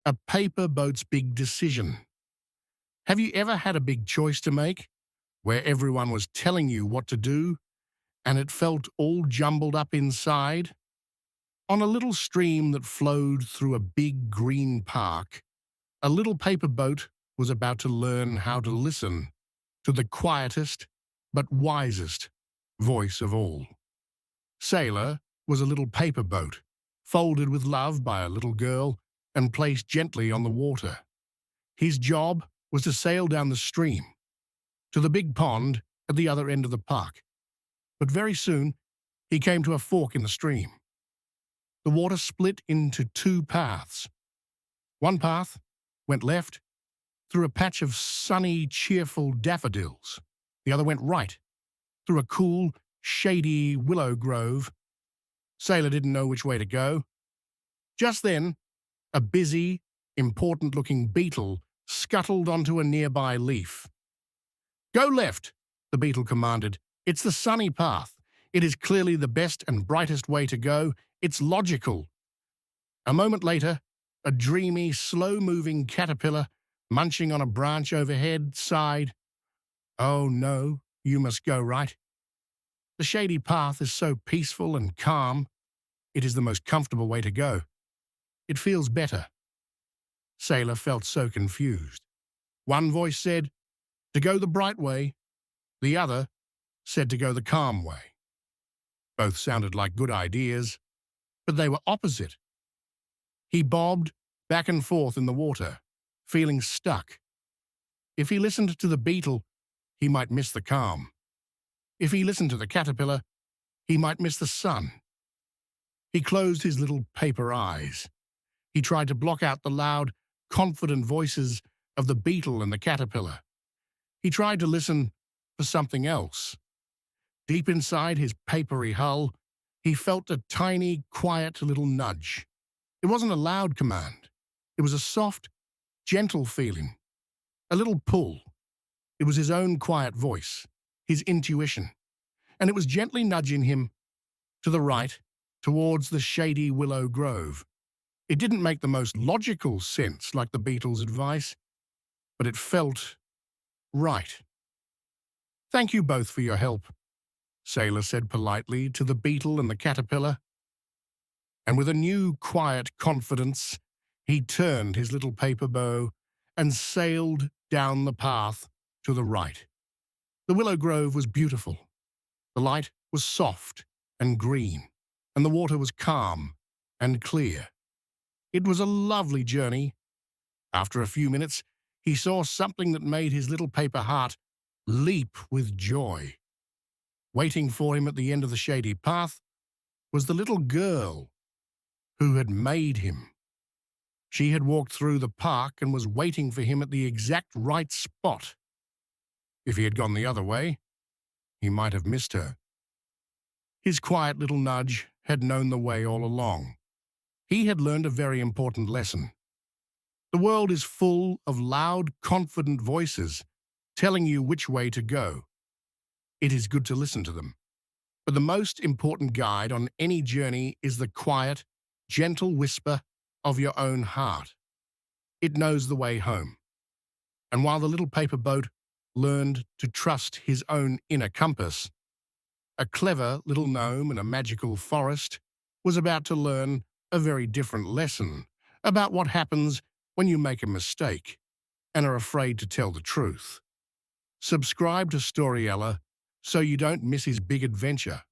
A paper boat's big decision. Have you ever had a big choice to make where everyone was telling you what to do and it felt all jumbled up inside? On a little stream that flowed through a big green park, a little paper boat was about to learn how to listen to the quietest but wisest voice of all. Sailor was a little paper boat, folded with love by a little girl and placed gently on the water. His job was to sail down the stream to the big pond at the other end of the park. But very soon, he came to a fork in the stream. The water split into two paths. One path went left through a patch of sunny, cheerful daffodils. The other went right through a cool, shady willow grove. Sailor didn't know which way to go. Just then, a busy, important-looking beetle scuttled onto a nearby leaf. "Go left," the beetle commanded. "It's the sunny path. It is clearly the best and brightest way to go. It's logical." A moment later, a dreamy, slow-moving caterpillar, munching on a branch overhead, sighed, "Oh no, you must go right. The shady path is so peaceful and calm. It is the most comfortable way to go. It feels better." Sailor felt so confused. One voice said, "To go the bright way." The other said to go the calm way. Both sounded like good ideas, but they were opposite. He bobbed back and forth in the water, feeling stuck. If he listened to the beetle, he might miss the calm. If he listened to the caterpillar, he might miss the sun. He closed his little paper eyes. He tried to block out the loud, confident voices of the beetle and the caterpillar. He tried to listen for something else. Deep inside his papery hull, he felt a tiny, quiet little nudge. It wasn't a loud command. It was a soft, gentle feeling, a little pull. It was his own quiet voice, his intuition, and it was gently nudging him to the right, towards the shady willow grove. It didn't make the most logical sense like the beetle's advice, but it felt right. "Thank you both for your help," Sailor said politely to the beetle and the caterpillar. And with a new quiet confidence, he turned his little paper bow and sailed down the path to the right. The willow grove was beautiful. The light was soft and green, and the water was calm and clear. It was a lovely journey. After a few minutes, he saw something that made his little paper heart leap with joy. Waiting for him at the end of the shady path was the little girl who had made him. She had walked through the park and was waiting for him at the exact right spot. If he had gone the other way, he might have missed her. His quiet little nudge had known the way all along. He had learned a very important lesson. The world is full of loud, confident voices telling you which way to go. It is good to listen to them. But the most important guide on any journey is the quiet, gentle whisper of your own heart. It knows the way home. And while the little paper boat learned to trust his own inner compass, a clever little gnome in a magical forest was about to learn a very different lesson about what happens when you make a mistake and are afraid to tell the truth. Subscribe to Storiella so you don't miss his big adventure.